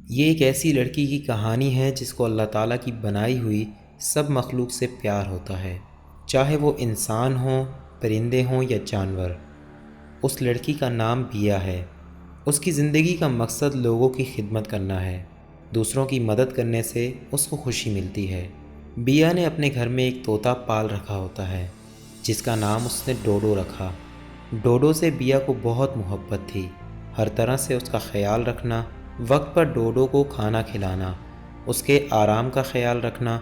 یہ ایک ایسی لڑکی کی کہانی ہے جس کو اللہ تعالیٰ کی بنائی ہوئی سب مخلوق سے پیار ہوتا ہے، چاہے وہ انسان ہوں، پرندے ہوں یا جانور۔ اس لڑکی کا نام بیا ہے۔ اس کی زندگی کا مقصد لوگوں کی خدمت کرنا ہے۔ دوسروں کی مدد کرنے سے اس کو خوشی ملتی ہے۔ بیا نے اپنے گھر میں ایک طوطا پال رکھا ہوتا ہے جس کا نام اس نے ڈوڈو رکھا۔ ڈوڈو سے بیا کو بہت محبت تھی۔ ہر طرح سے اس کا خیال رکھنا، وقت پر ڈوڈو کو کھانا کھلانا، اس کے آرام کا خیال رکھنا۔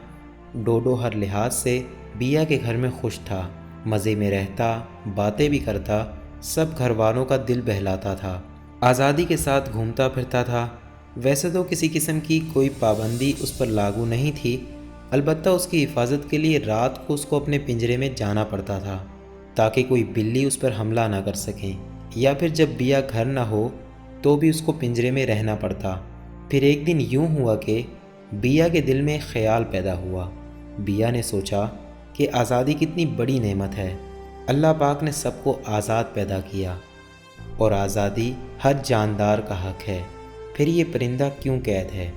ڈوڈو ہر لحاظ سے بیا کے گھر میں خوش تھا، مزے میں رہتا، باتیں بھی کرتا، سب گھر والوں کا دل بہلاتا تھا، آزادی کے ساتھ گھومتا پھرتا تھا۔ ویسے تو کسی قسم کی کوئی پابندی اس پر لاگو نہیں تھی، البتہ اس کی حفاظت کے لیے رات کو اس کو اپنے پنجرے میں جانا پڑتا تھا تاکہ کوئی بلی اس پر حملہ نہ کر سکیں، یا پھر جب بیا گھر نہ ہو تو بھی اس کو پنجرے میں رہنا پڑتا۔ پھر ایک دن یوں ہوا کہ بیا کے دل میں خیال پیدا ہوا۔ بیا نے سوچا کہ آزادی کتنی بڑی نعمت ہے۔ اللہ پاک نے سب کو آزاد پیدا کیا اور آزادی ہر جاندار کا حق ہے، پھر یہ پرندہ کیوں قید ہے؟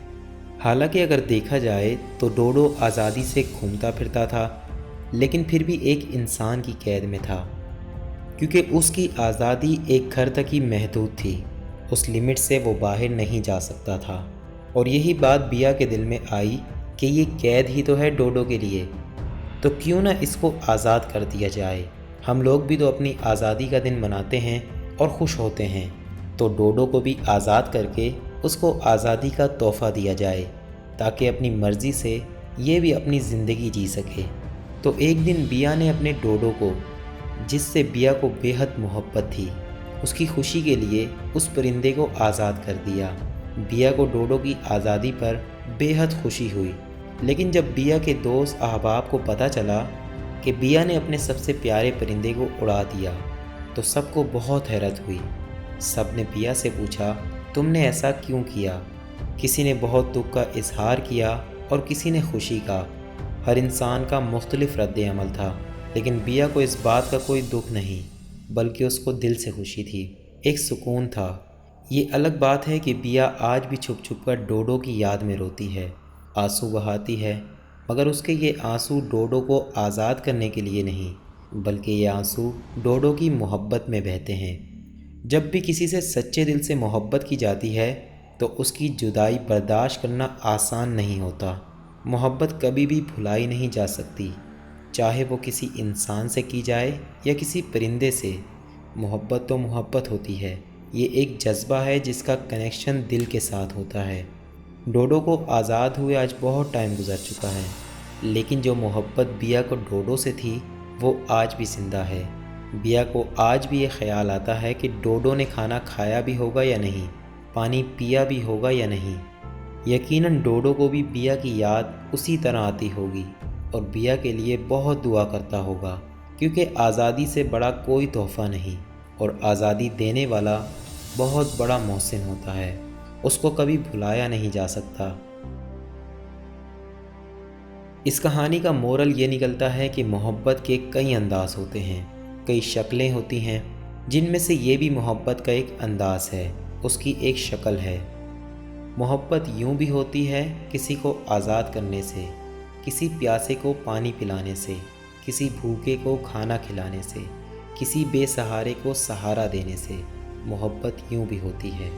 حالانکہ اگر دیکھا جائے تو ڈوڈو آزادی سے گھومتا پھرتا تھا، لیکن پھر بھی ایک انسان کی قید میں تھا، کیونکہ اس کی آزادی ایک گھر تک ہی محدود تھی، اس لمٹ سے وہ باہر نہیں جا سکتا تھا۔ اور یہی بات بیا کے دل میں آئی کہ یہ قید ہی تو ہے ڈوڈو کے لیے، تو کیوں نہ اس کو آزاد کر دیا جائے۔ ہم لوگ بھی تو اپنی آزادی کا دن مناتے ہیں اور خوش ہوتے ہیں، تو ڈوڈو کو بھی آزاد کر کے اس کو آزادی کا تحفہ دیا جائے تاکہ اپنی مرضی سے یہ بھی اپنی زندگی جی سکے۔ تو ایک دن بیا نے اپنے ڈوڈو کو، جس سے بیا کو بے حد محبت تھی، اس کی خوشی کے لیے اس پرندے کو آزاد کر دیا۔ بیا کو ڈوڈو کی آزادی پر بے حد خوشی ہوئی، لیکن جب بیا کے دوست احباب کو پتہ چلا کہ بیا نے اپنے سب سے پیارے پرندے کو اڑا دیا تو سب کو بہت حیرت ہوئی۔ سب نے بیا سے پوچھا، تم نے ایسا کیوں کیا؟ کسی نے بہت دکھ کا اظہار کیا اور کسی نے خوشی کا۔ ہر انسان کا مختلف رد عمل تھا، لیکن بیا کو اس بات کا کوئی دکھ نہیں، بلکہ اس کو دل سے خوشی تھی، ایک سکون تھا۔ یہ الگ بات ہے کہ بیا آج بھی چھپ چھپ کر ڈوڈو کی یاد میں روتی ہے، آنسو بہاتی ہے، مگر اس کے یہ آنسو ڈوڈو کو آزاد کرنے کے لیے نہیں، بلکہ یہ آنسو ڈوڈو کی محبت میں بہتے ہیں۔ جب بھی کسی سے سچے دل سے محبت کی جاتی ہے تو اس کی جدائی برداشت کرنا آسان نہیں ہوتا۔ محبت کبھی بھی بھلائی نہیں جا سکتی، چاہے وہ کسی انسان سے کی جائے یا کسی پرندے سے۔ محبت تو محبت ہوتی ہے، یہ ایک جذبہ ہے جس کا کنیکشن دل کے ساتھ ہوتا ہے۔ ڈوڈو کو آزاد ہوئے آج بہت ٹائم گزر چکا ہے، لیکن جو محبت بیا کو ڈوڈو سے تھی وہ آج بھی زندہ ہے۔ بیا کو آج بھی یہ خیال آتا ہے کہ ڈوڈو نے کھانا کھایا بھی ہوگا یا نہیں، پانی پیا بھی ہوگا یا نہیں۔ یقیناً ڈوڈو کو بھی بیا کی یاد اسی طرح آتی ہوگی اور بیا کے لیے بہت دعا کرتا ہوگا، کیونکہ آزادی سے بڑا کوئی تحفہ نہیں، اور آزادی دینے والا بہت بڑا محسن ہوتا ہے، اس کو کبھی بھلایا نہیں جا سکتا۔ اس کہانی کا مورل یہ نکلتا ہے کہ محبت کے کئی انداز ہوتے ہیں، کئی شکلیں ہوتی ہیں، جن میں سے یہ بھی محبت کا ایک انداز ہے، اس کی ایک شکل ہے۔ محبت یوں بھی ہوتی ہے کسی کو آزاد کرنے سے، کسی پیاسے کو پانی پلانے سے، کسی بھوکے کو کھانا کھلانے سے، کسی بے سہارے کو سہارا دینے سے۔ محبت یوں بھی ہوتی ہے۔